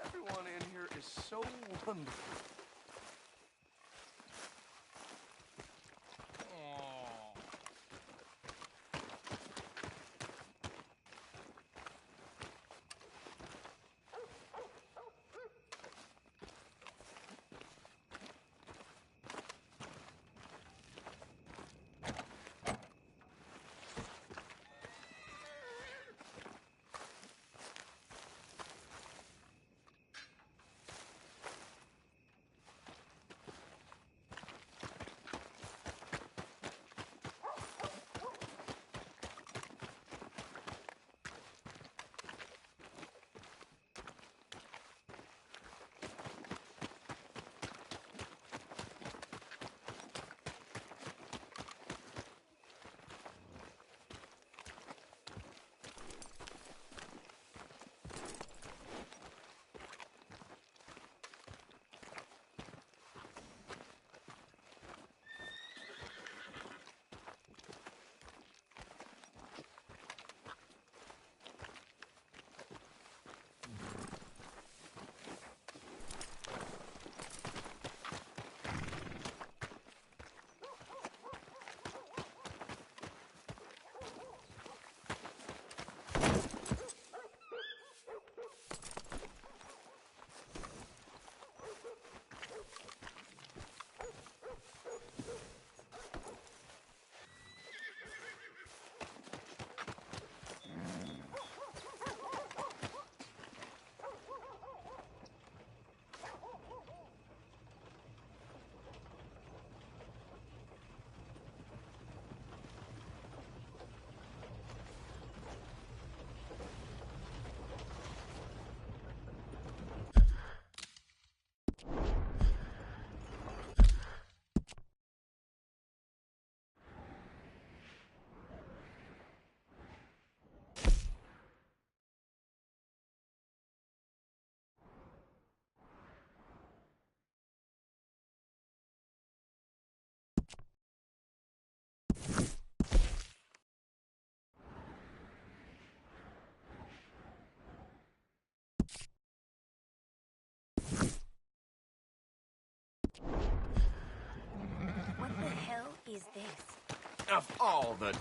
Everyone in here is so wonderful. What the hell is this? Of all the...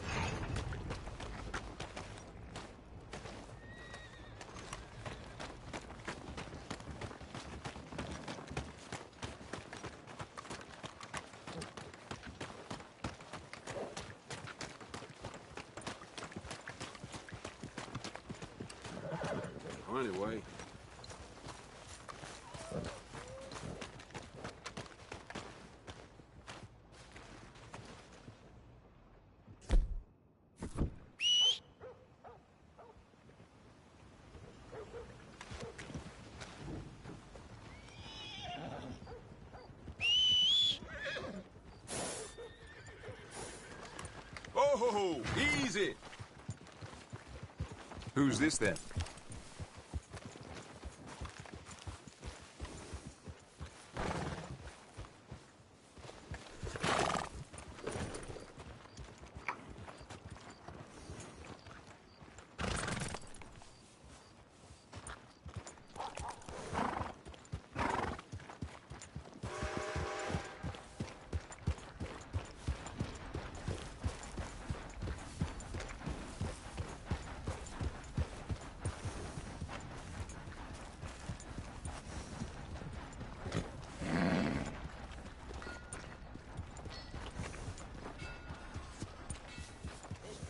Anyway. Oh, easy. Who's this then?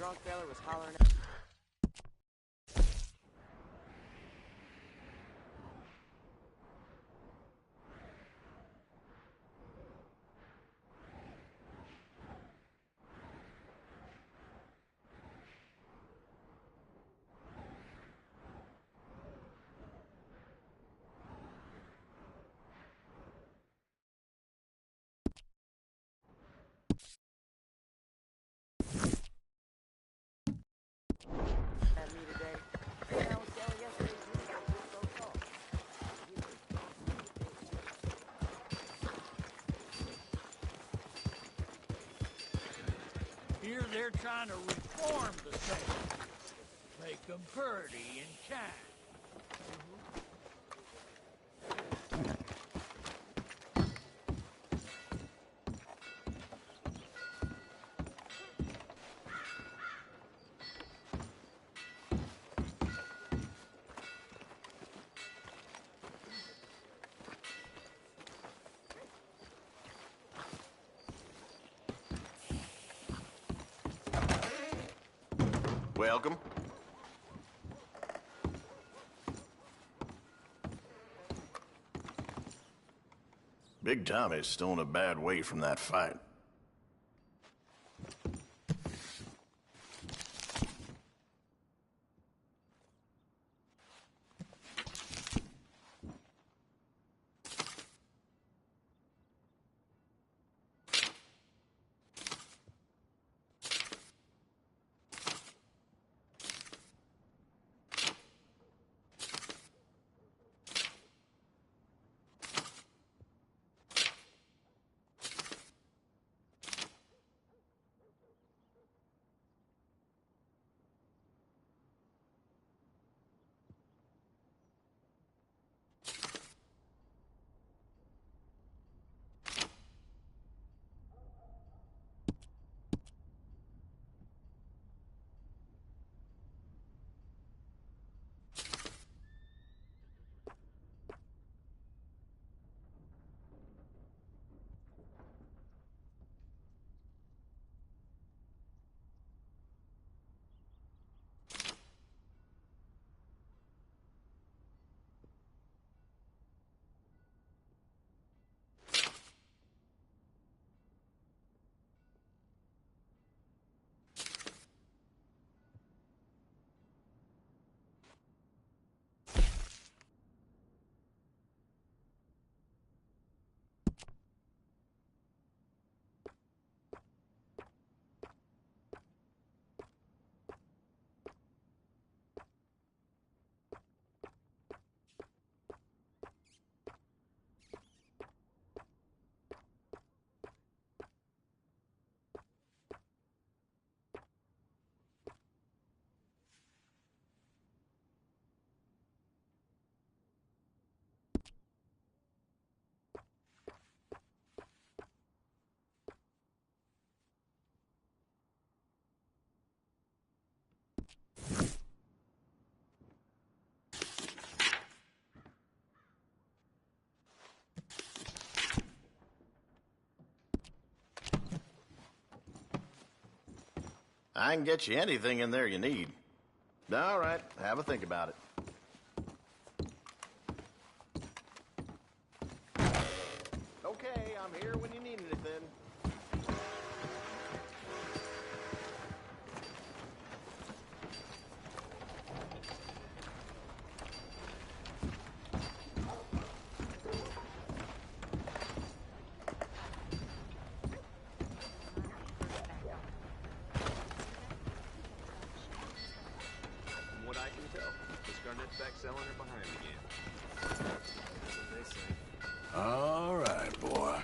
drunk fella was hollering at me today. And I was telling yesterday, you so tall. Here they're trying to reform the sailors, make them purty and kind. Welcome. Big Tommy's still in a bad way from that fight. I can get you anything in there you need. All right, have a think about it. Okay, I'm here when you need anything. From what I can tell, Miss Garnett's back selling her behind again. That's what they say. All right, boy.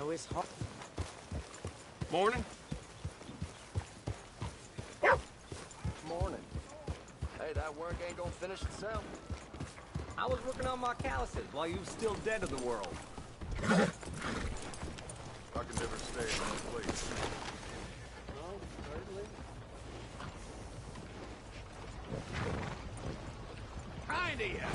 know it's hard. Morning. Morning. Hey, that work ain't gonna finish itself. I was working on my calluses while you was still dead to the world. I can never stay in one place. No, certainly. Kinda, yeah.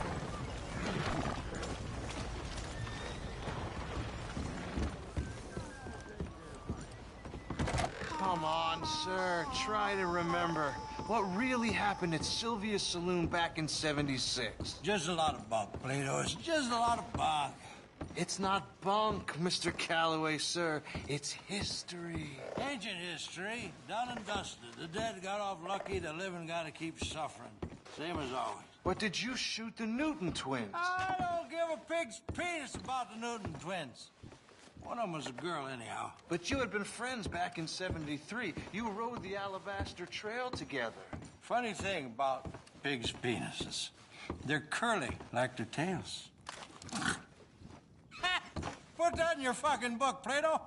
Come on, sir. Try to remember. What really happened at Sylvia's Saloon back in '76? Just a lot of bunk, Plato. It's just a lot of bunk. It's not bunk, Mr. Calloway, sir. It's history. Ancient history, done and dusted. The dead got off lucky, the living gotta keep suffering. Same as always. But did you shoot the Newton twins? I don't give a pig's penis about the Newton twins. One of them was a girl, anyhow. But you had been friends back in '73. You rode the Alabaster Trail together. Funny thing about pigs' penises. They're curly, like their tails. Put that in your fucking book, Plato.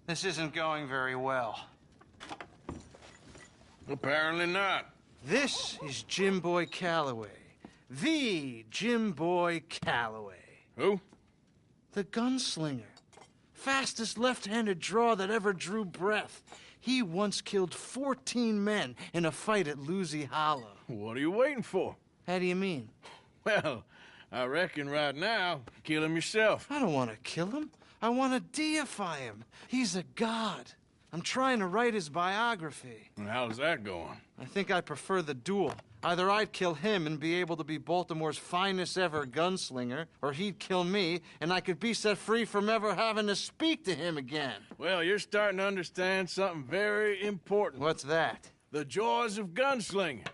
This isn't going very well. Apparently not. This is Jim Boy Calloway. The Jim Boy Calloway. Who? The gunslinger. Fastest left-handed draw that ever drew breath. He once killed 14 men in a fight at Lucy Hollow. What are you waiting for? How do you mean? Well, I reckon right now, kill him yourself. I don't want to kill him. I want to deify him. He's a god. I'm trying to write his biography. And how's that going? I think I prefer the duel. Either I'd kill him and be able to be Baltimore's finest ever gunslinger, or he'd kill me and I could be set free from ever having to speak to him again. Well, you're starting to understand something very important. What's that? The joys of gunslinging.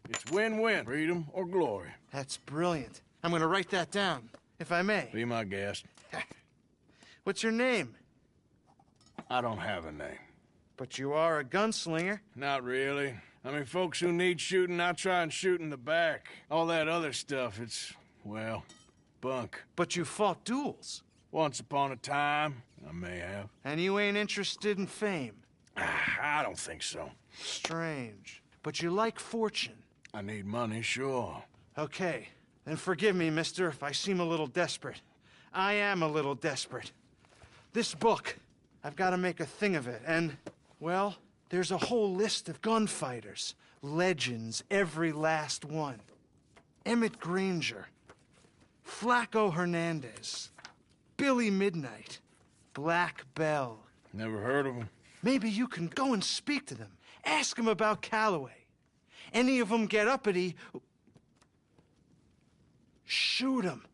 It's win-win, freedom or glory. That's brilliant. I'm going to write that down, if I may. Be my guest. What's your name? I don't have a name. But you are a gunslinger. Not really. I mean, folks who need shooting, I try and shoot in the back. All that other stuff, it's, well, bunk. But you fought duels. Once upon a time, I may have. And you ain't interested in fame. I don't think so. Strange. But you like fortune. I need money, sure. Okay. Then forgive me, mister, if I seem a little desperate. I am a little desperate. This book, I've got to make a thing of it, and, well, there's a whole list of gunfighters. Legends, every last one. Emmett Granger, Flaco Hernandez, Billy Midnight, Black Bell. Never heard of him. Maybe you can go and speak to them. Ask them about Calloway. Any of them get uppity, shoot them.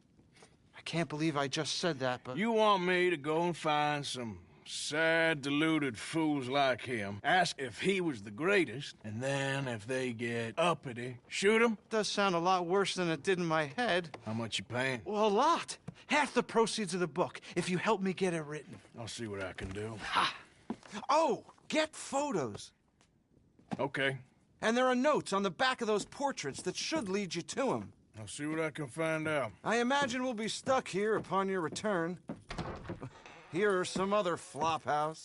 I can't believe I just said that, but... You want me to go and find some sad, deluded fools like him, ask if he was the greatest, and then if they get uppity, shoot him? Does sound a lot worse than it did in my head. How much you paying? Well, a lot. Half the proceeds of the book, if you help me get it written. I'll see what I can do. Ha! Oh, get photos. Okay. And there are notes on the back of those portraits that should lead you to him. I'll see what I can find out. I imagine we'll be stuck here upon your return. Here or some other flop house.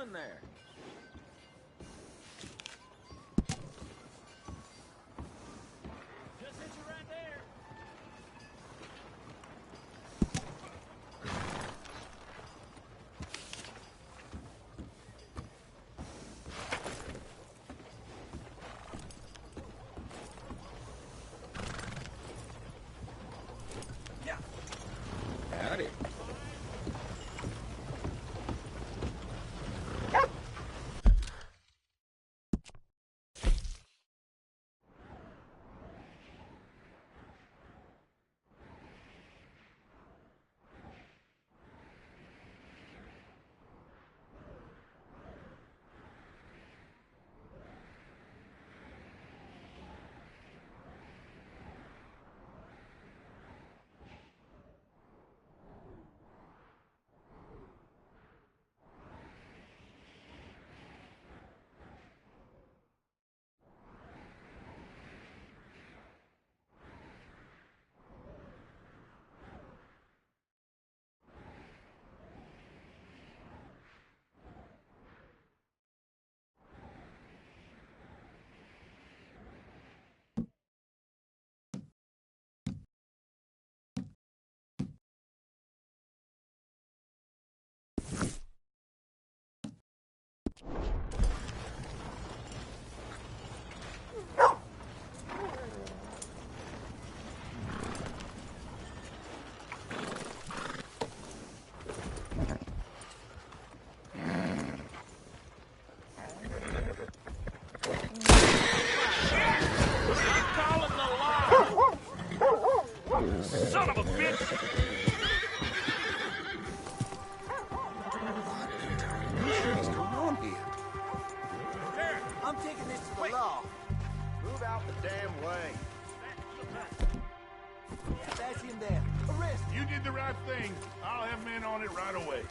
doing there? Just hit you right there. Howdy. Son of a bitch! What's going on here? I'm taking this to the law. Move out the damn way. That's him there. Arrest him. You did the right thing. I'll have men on it right away.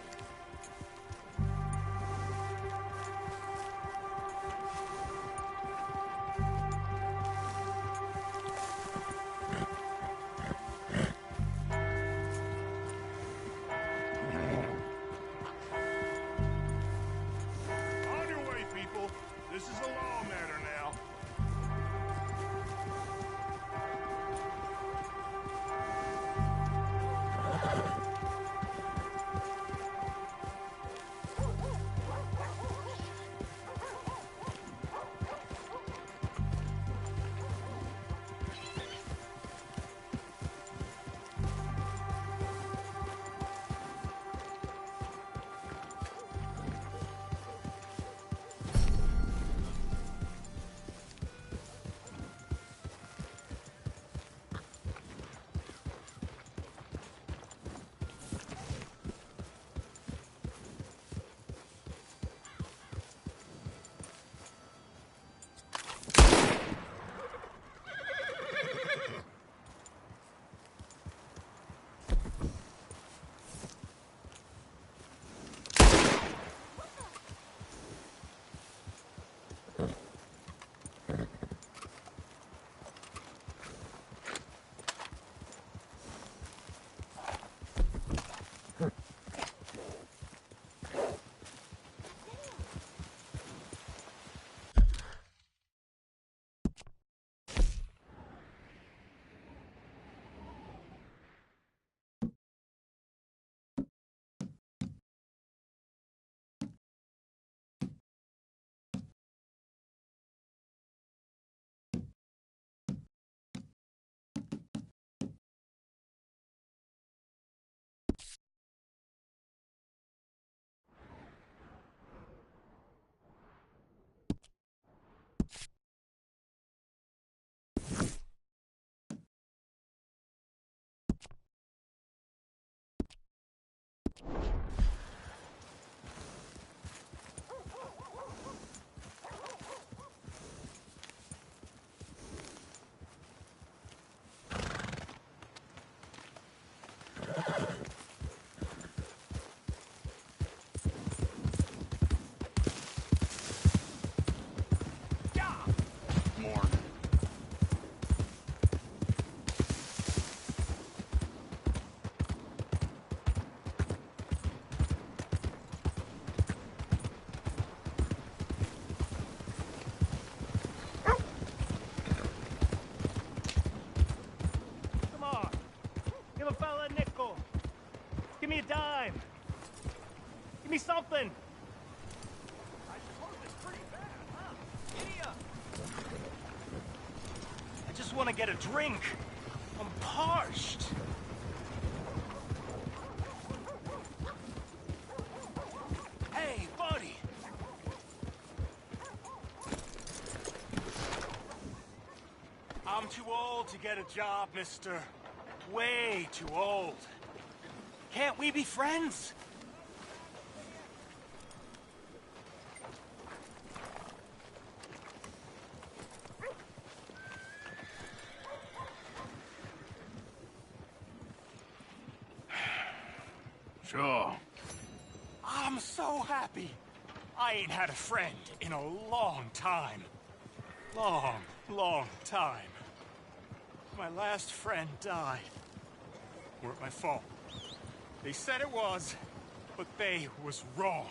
On your way, people. This is a law matter now. Give me a dime. Give me something. I suppose it's pretty bad, huh? Giddy up. I just want to get a drink. I'm parched. Hey, buddy. I'm too old to get a job, mister. Way too old. Can't we be friends? Sure. I'm so happy. I ain't had a friend in a long time. Long time. My last friend died. Weren't my fault. They said it was, but they was wrong.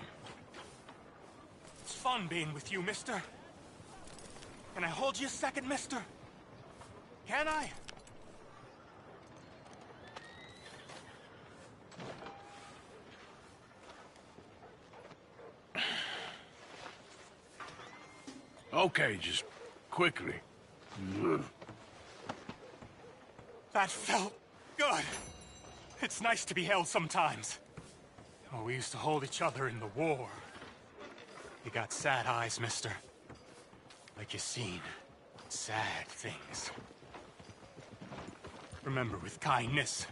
It's fun being with you, mister. Can I hold you a second, mister? Can I? Okay, just quickly. That felt good. It's nice to be held sometimes. Oh, we used to hold each other in the war. You got sad eyes, mister. Like you seen sad things. Remember, with kindness.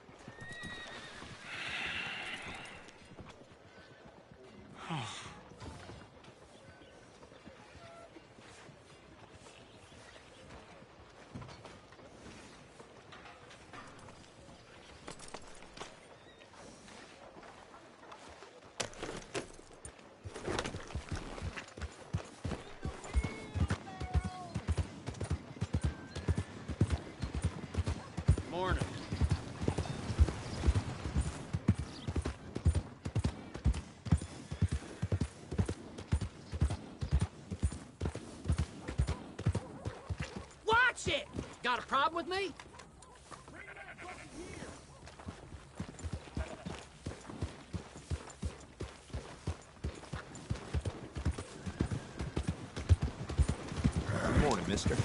Morning. Watch it! Got a problem with me? Good morning, mister.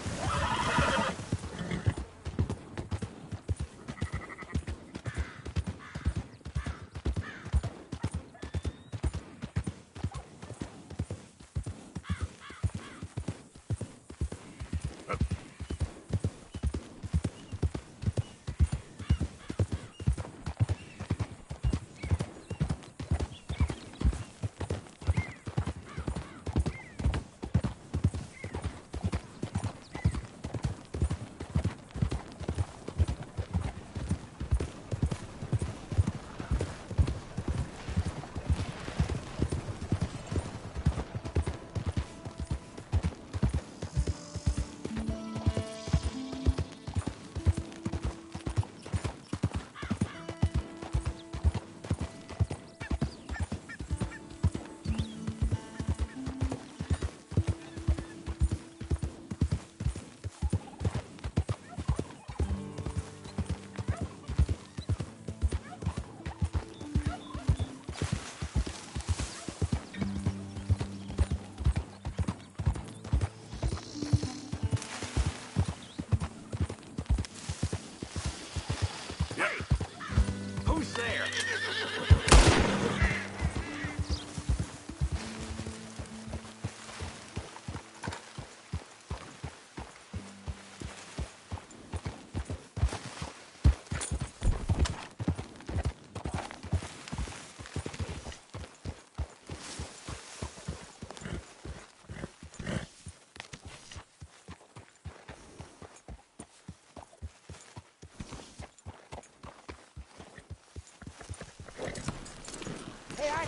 Who's there? Hey, I...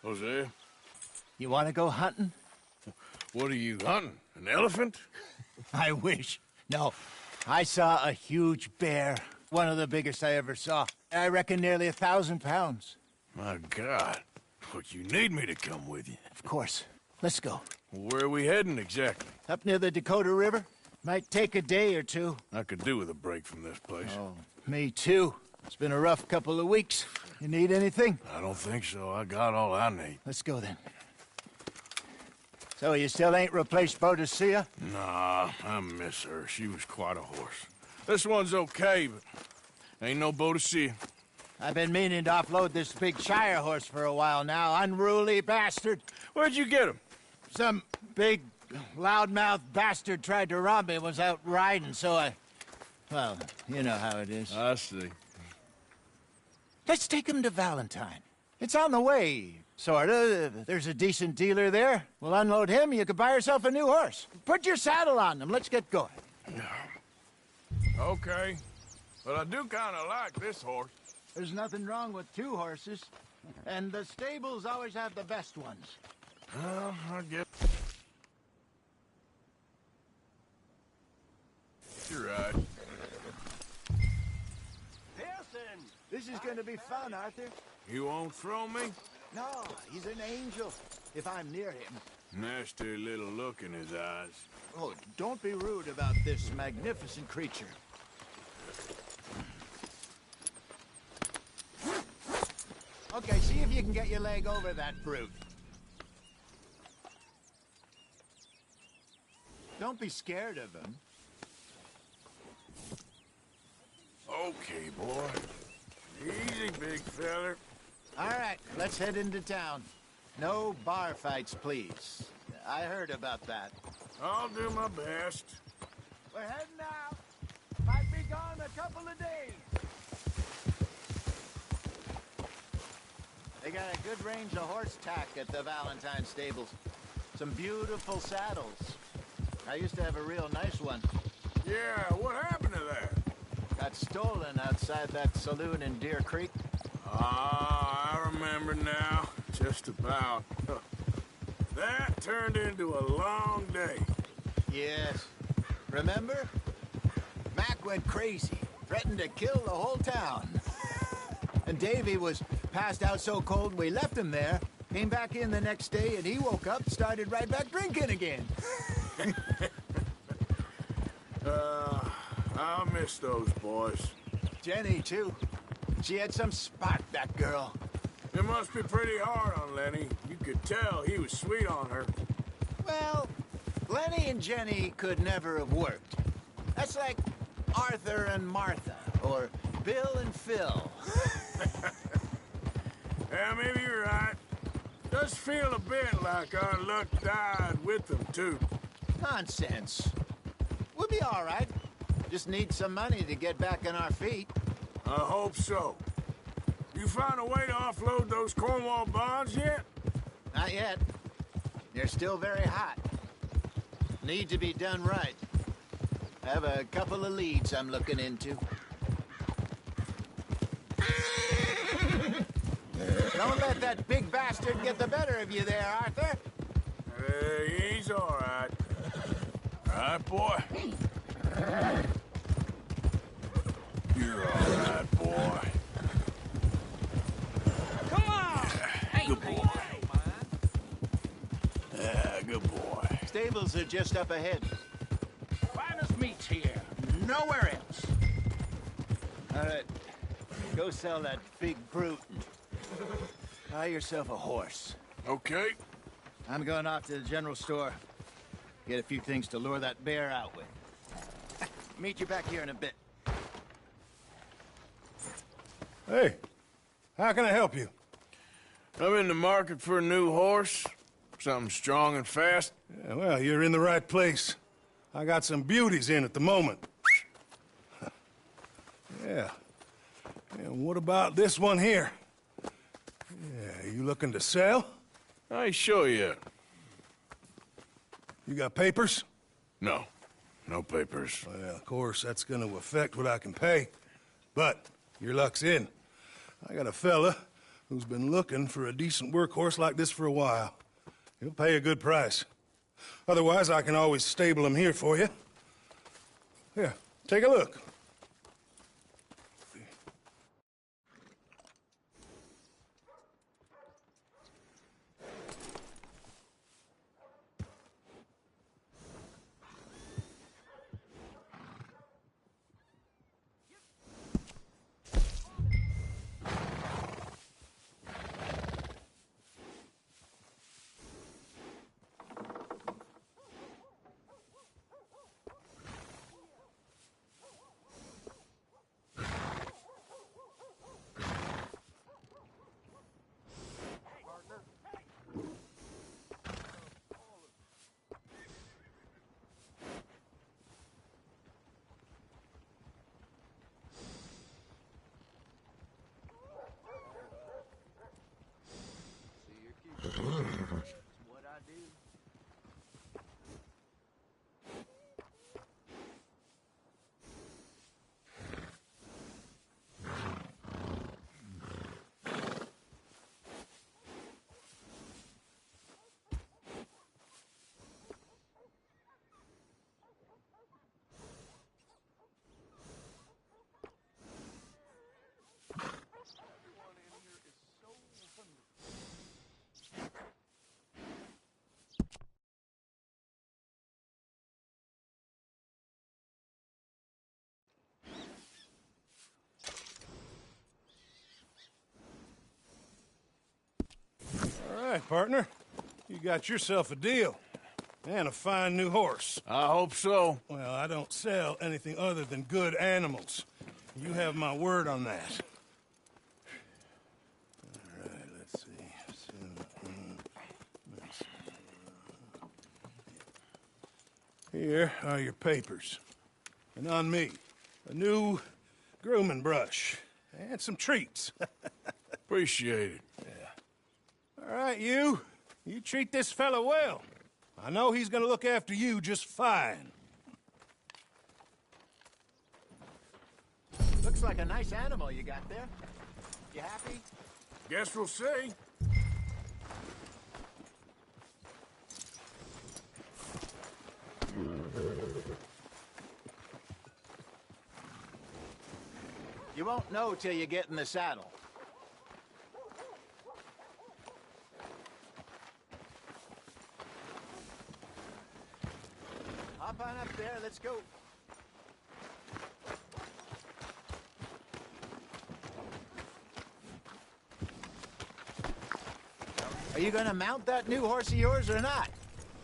Jose, You want to go hunting? what are you hunting? An elephant? I wish. No, I saw a huge bear One of the biggest I ever saw. I reckon nearly 1,000 pounds. My God. But you need me to come with you. Of course. Let's go. Where are we heading exactly? Up near the Dakota River. Might take a day or two. I could do with a break from this place. Oh, me too. It's been a rough couple of weeks. You need anything? I don't think so. I got all I need. Let's go then. So you still ain't replaced Boadicea? Nah, I miss her. She was quite a horse. This one's okay, but ain't no Boadicea. I've been meaning to offload this big Shire horse for a while now. Unruly bastard. Where'd you get him? Some big, loudmouth bastard tried to rob me and was out riding, so I... Well, you know how it is. I see. Let's take him to Valentine. It's on the way, sorta. There's a decent dealer there. We'll unload him, you could buy yourself a new horse. Put your saddle on him, let's get going. Okay. But I do kind of like this horse. There's nothing wrong with two horses. And the stables always have the best ones. Well, I guess... You're right. Pearson! This is gonna be fun, Arthur. You won't throw me? No, he's an angel, if I'm near him. Nasty little look in his eyes. Oh, don't be rude about this magnificent creature. Okay, see if you can get your leg over that brute. Don't be scared of him. Okay, boy. Easy, big feller. All right, let's head into town. No bar fights, please. I heard about that. I'll do my best. We're heading out. Might be gone a couple of days. They got a good range of horse tack at the Valentine stables. Some beautiful saddles. I used to have a real nice one. Yeah, what happened to that? Got stolen outside that saloon in Deer Creek. Ah, I remember now. Just about. That turned into a long day. Yes. Remember? Mac went crazy, threatened to kill the whole town. And Davy was passed out so cold we left him there, came back in the next day, and he woke up, started right back drinking again. I'll miss those boys. Jenny, too. She had some spark, that girl. It must be pretty hard on Lenny. You could tell he was sweet on her. Well, Lenny and Jenny could never have worked. That's like Arthur and Martha, or Bill and Phil. Yeah, maybe you're right. Does feel a bit like our luck died with them, too. Nonsense. We'll be all right. Just need some money to get back on our feet. I hope so. You found a way to offload those Cornwall bonds yet? Not yet. They're still very hot. Need to be done right. I have a couple of leads I'm looking into. Don't let that big bastard get the better of you there, Arthur. He's all right. All right, boy. You're all right, boy. Come on! Good boy. Yeah, good boy. Stables are just up ahead. Finest meats here. Nowhere else. All right. Go sell that big brute. Buy yourself a horse. Okay. I'm going off to the general store. Get a few things to lure that bear out with. Meet you back here in a bit. Hey, how can I help you? I'm in the market for a new horse. Something strong and fast. Yeah, well, you're in the right place. I got some beauties in at the moment. Yeah. And what about this one here? Yeah, you looking to sell? I ain't sure yet. You got papers? No. No papers. Well, of course, that's gonna affect what I can pay. But your luck's in. I got a fella who's been looking for a decent workhorse like this for a while. He'll pay a good price. Otherwise, I can always stable him here for you. Here, take a look. partner. You got yourself a deal. And a fine new horse. I hope so. Well, I don't sell anything other than good animals. You have my word on that. All right, let's see. Here are your papers. And on me, a new grooming brush. And some treats. Appreciate it. All right, you. You treat this fella well. I know he's gonna look after you just fine. Looks like a nice animal you got there. You happy? Guess we'll see. You won't know till you get in the saddle. Hop on up there, let's go. Are you gonna mount that new horse of yours or not?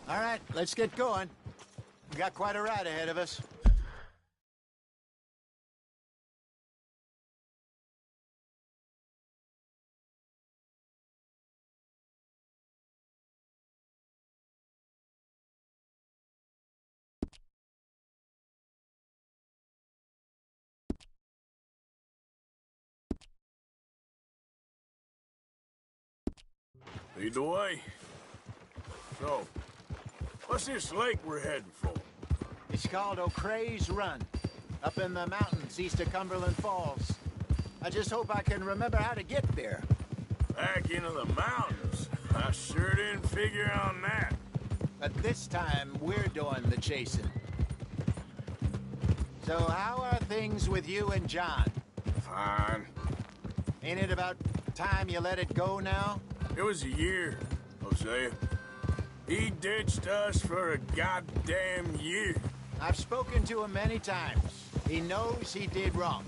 All right, let's get going. We got quite a ride ahead of us. Lead the way. So, what's this lake we're heading for? It's called O'Creagh's Run, up in the mountains east of Cumberland Falls. I just hope I can remember how to get there. Back into the mountains? I sure didn't figure on that. But this time, we're doing the chasing. So how are things with you and John? Fine. Ain't it about time you let it go now? It was a year, Hosea. He ditched us for a goddamn year. I've spoken to him many times. He knows he did wrong.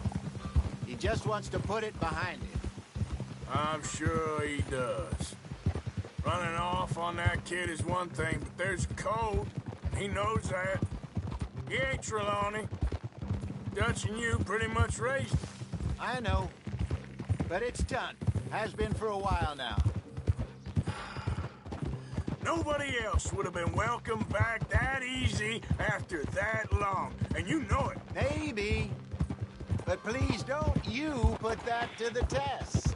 He just wants to put it behind him. I'm sure he does. Running off on that kid is one thing, but there's code. He knows that. He ain't Trelawney. Dutch and you pretty much raised him. I know. But it's done. Has been for a while now. Nobody else would have been welcomed back that easy after that long, and you know it. Maybe. But please don't you put that to the test.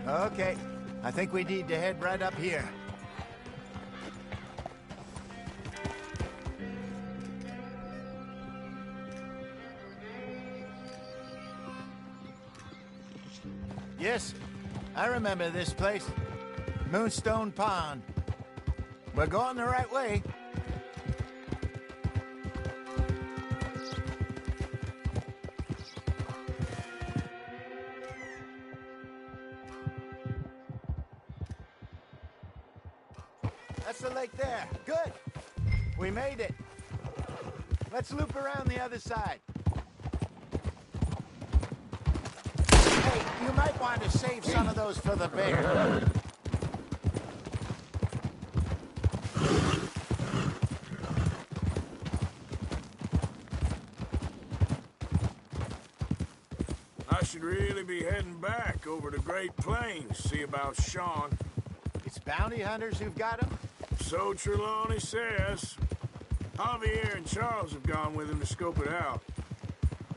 Okay, I think we need to head right up here. Yes, I remember this place. Moonstone Pond. We're going the right way. That's the lake there. Good. We made it. Let's loop around the other side. Hey, you might want to save some of those for the bear. I should really be heading back over the Great Plains, see about Sean. It's bounty hunters who've got him? So Trelawney says. Javier and Charles have gone with him to scope it out.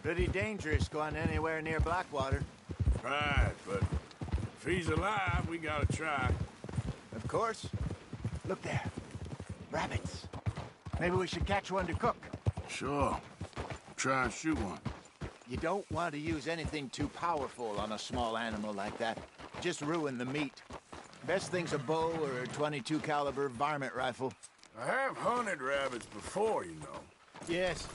Pretty dangerous going anywhere near Blackwater. Right, but if he's alive, we gotta try. Of course. Look there. Rabbits. Maybe we should catch one to cook. Sure. Try and shoot one. You don't want to use anything too powerful on a small animal like that. Just ruin the meat. Best thing's a bow or a .22 caliber varmint rifle. I have hunted rabbits before, you know. Yes.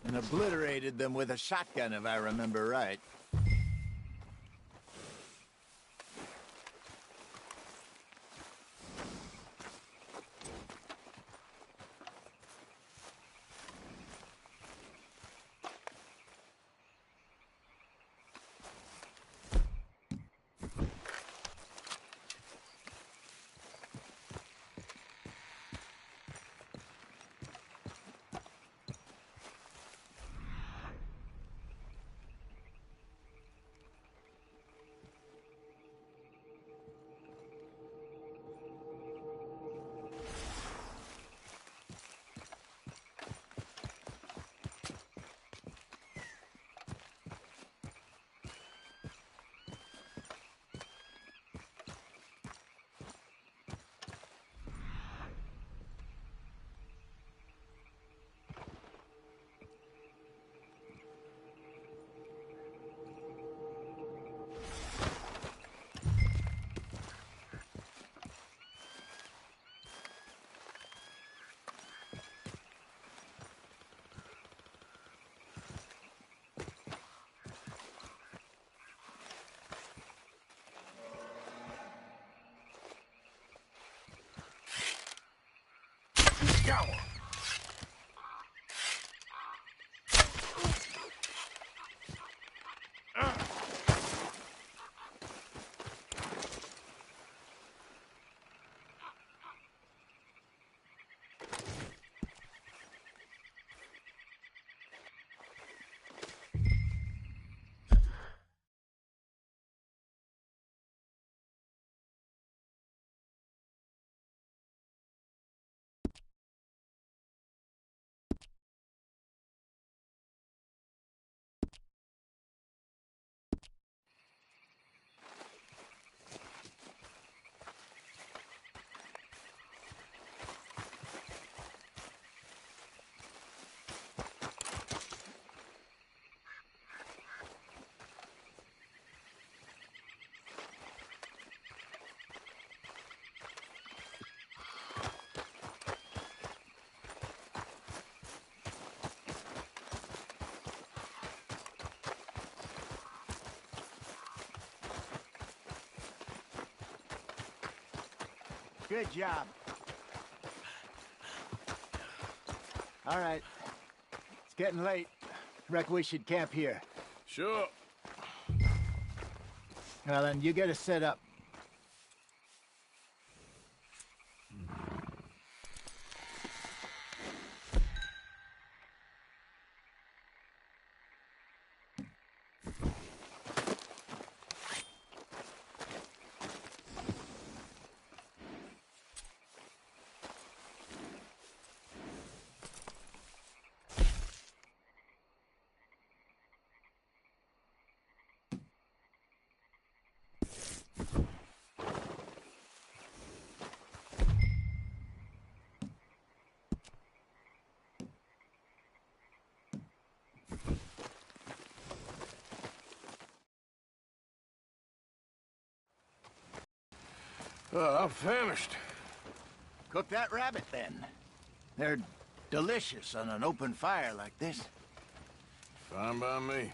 and obliterated them with a shotgun, if I remember right. Good job. All right. It's getting late. Reckon we should camp here. Sure. Well, then, you get us set up. I'm famished. Cook that rabbit, then. They're delicious on an open fire like this. Fine by me.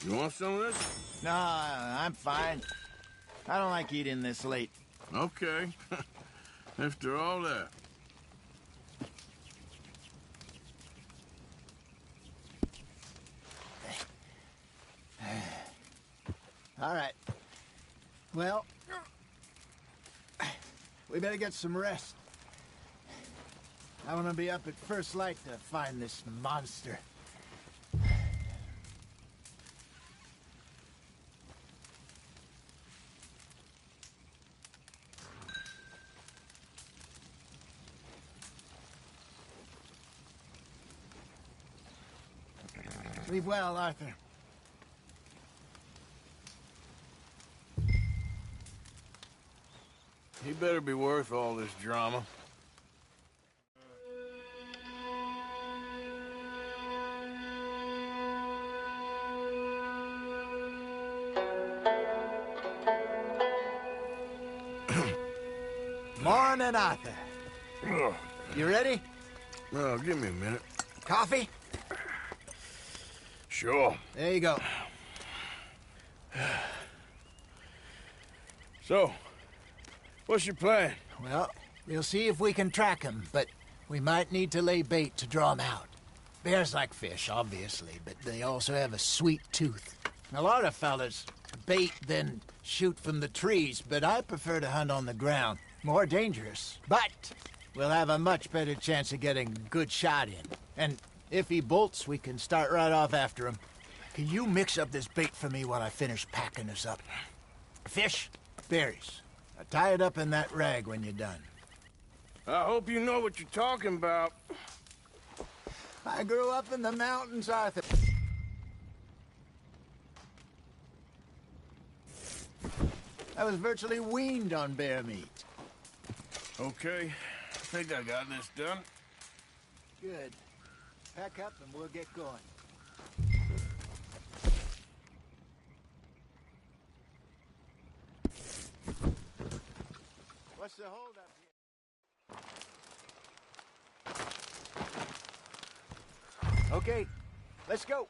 You want some of this? No, I'm fine. I don't like eating this late. Okay. After all that. All right. Well, we better get some rest. I want to be up at first light to find this monster. Sleep well, Arthur. He better be worth all this drama. Morning, Arthur. You ready? Well, give me a minute. Coffee? Sure. There you go. So, what's your plan? Well, we'll see if we can track him, but we might need to lay bait to draw him out. Bears like fish, obviously, but they also have a sweet tooth. A lot of fellas bait, then shoot from the trees, but I prefer to hunt on the ground. More dangerous, but we'll have a much better chance of getting a good shot in. And if he bolts, we can start right off after him. Can you mix up this bait for me while I finish packing this up? Fish, berries. Now tie it up in that rag when you're done. I hope you know what you're talking about. I grew up in the mountains, Arthur. I was virtually weaned on bear meat. Okay, I think I got this done. Good. Pack up and we'll get going. What's the hold up here? Okay, let's go.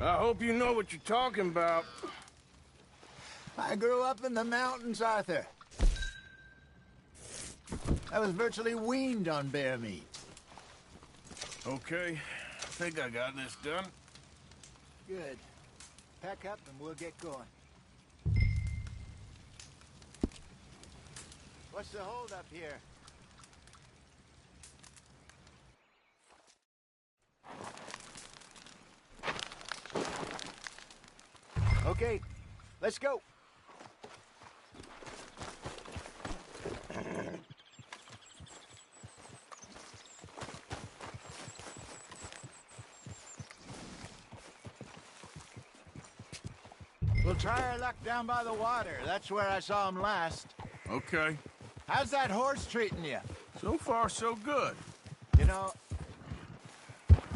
I hope you know what you're talking about. I grew up in the mountains, Arthur. I was virtually weaned on bear meat. Okay, I think I got this done. Good. Pack up and we'll get going. What's the hold up here? Okay, let's go. We'll try our luck down by the water. That's where I saw him last. Okay. How's that horse treating you? So far, so good. You know,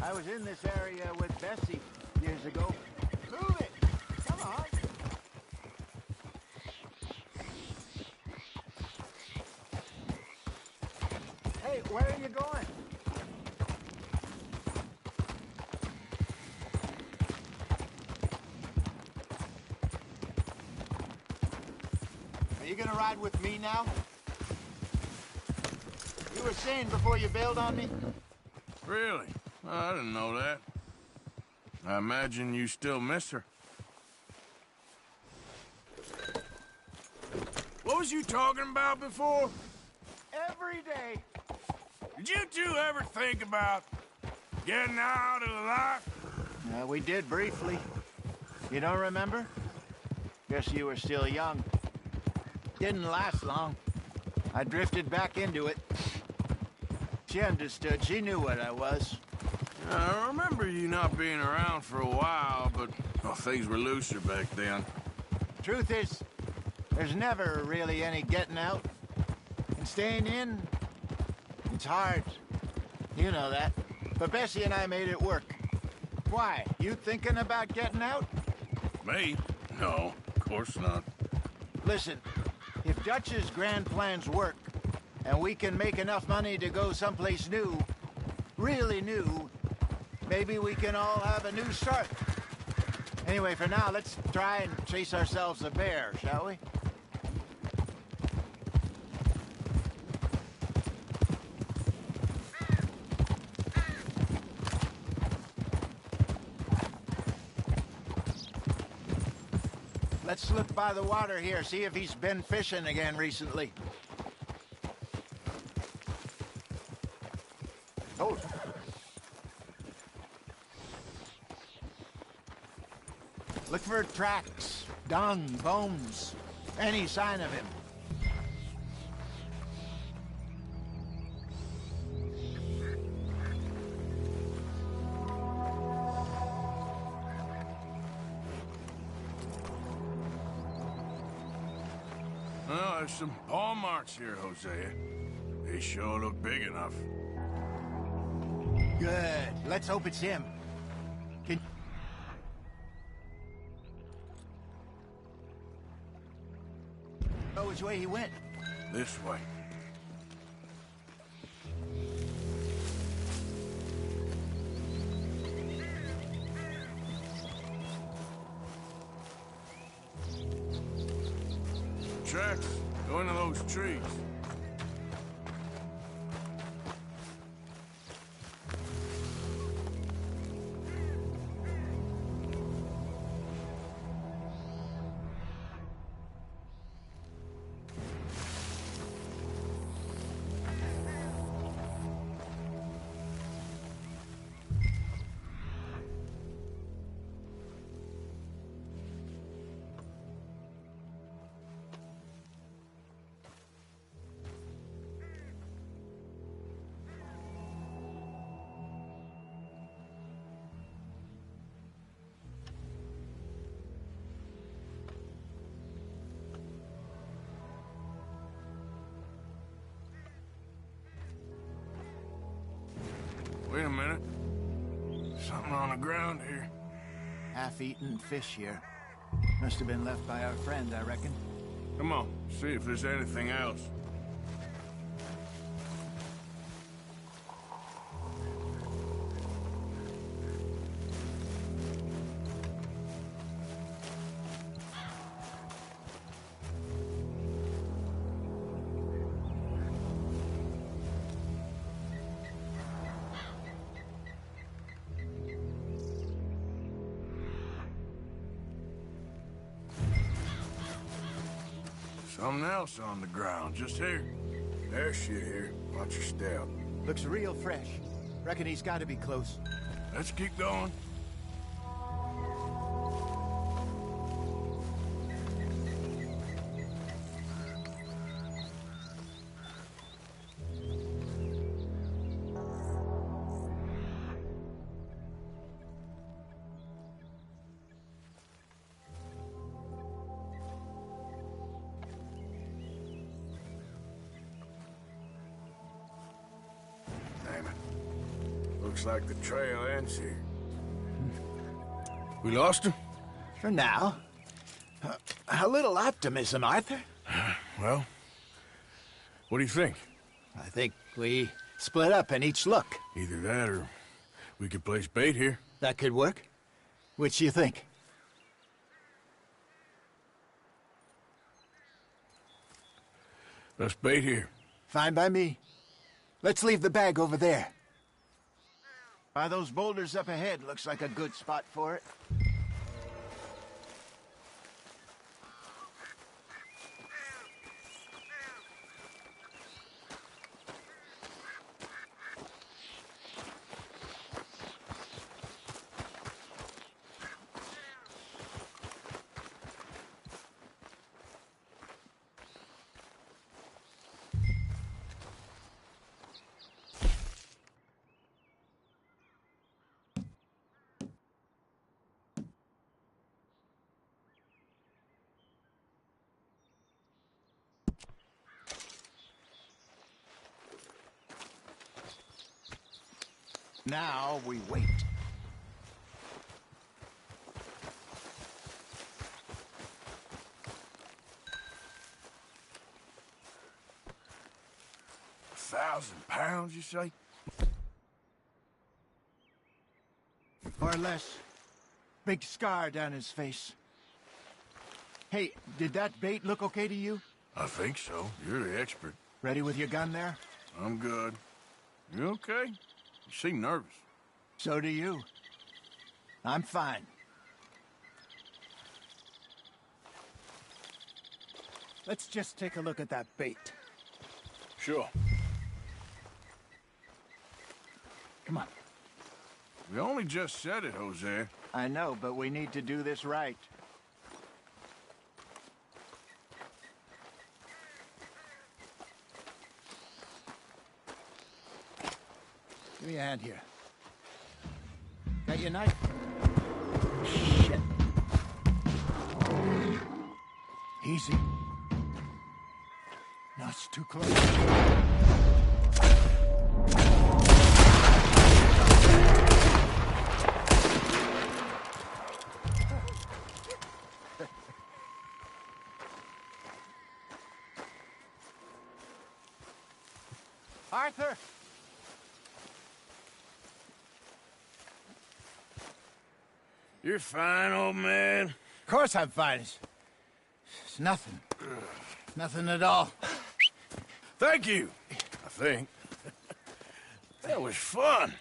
I was in this area with Bessie years ago. Move it! Come on! Hey, where are you going? Are you gonna ride with me now? You were saying before you bailed on me? Really? I didn't know that. I imagine you still miss her. What was you talking about before? Every day. Did you two ever think about getting out of the life? We did briefly. You don't remember? Guess you were still young. Didn't last long. I drifted back into it. She understood. She knew what I was. I remember you not being around for a while, but things were looser back then. Truth is, there's never really any getting out. And staying in, it's hard. You know that. But Bessie and I made it work. Why? You thinking about getting out? Me? No, of course not. Listen, if Dutch's grand plans work, and we can make enough money to go someplace new, really new, maybe we can all have a new start. Anyway, for now, let's try and chase ourselves a bear, shall we? Let's look by the water here, see if he's been fishing again recently. Oh. Look for tracks, dung, bones, any sign of him. Well, there's some paw marks here, Hosea. They sure look big enough. Good. Let's hope it's him. Can... know which way he went? This way. Tracks. Go into those trees. Wait a minute. Something on the ground here. Half-eaten fish here. Must have been left by our friend, I reckon. Come on, see if there's anything else. Something else on the ground, just here. There's shit here. Watch your step. Looks real fresh. Reckon he's got to be close. Let's keep going. Damn it. Looks like the trail ends here. We lost him? For now. A little optimism, Arthur. Well, what do you think? I think we split up and each look. Either that or we could place bait here. That could work. Which you think? Let's bait here. Fine by me. Let's leave the bag over there. By those boulders up ahead, looks like a good spot for it. Now we wait. pounds, you say? Or less. Big scar down his face. Hey, did that bait look okay to you? I think so. You're the expert. Ready with your gun there? I'm good. You okay? You seem nervous. So do you. I'm fine. Let's just take a look at that bait. Sure. Come on. We only just said it, Jose. I know, but we need to do this right. Give me a hand here. Got your knife? Shit. Easy. No, it's too close. Arthur! You're fine, old man. Of course I'm fine. It's nothing. Nothing at all. Thank you, I think. That was fun.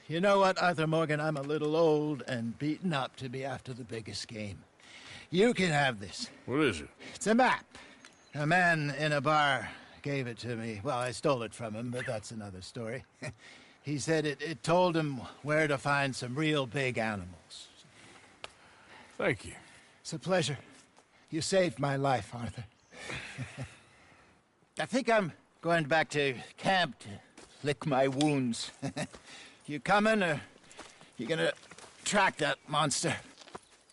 You know what, Arthur Morgan? I'm a little old and beaten up to be after the biggest game. You can have this. What is it? It's a map. A man in a bar gave it to me. Well, I stole it from him, but that's another story. He said it told him where to find some real big animals. Thank you. It's a pleasure. You saved my life, Arthur. I think I'm going back to camp to lick my wounds. You coming, or you gonna track that monster?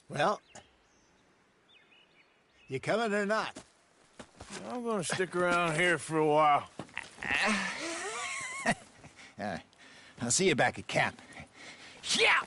Well, you coming or not? I'm gonna stick around here for a while. All right. I'll see you back at camp. Yeah!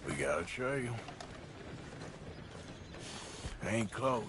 We got a trail. Ain't close.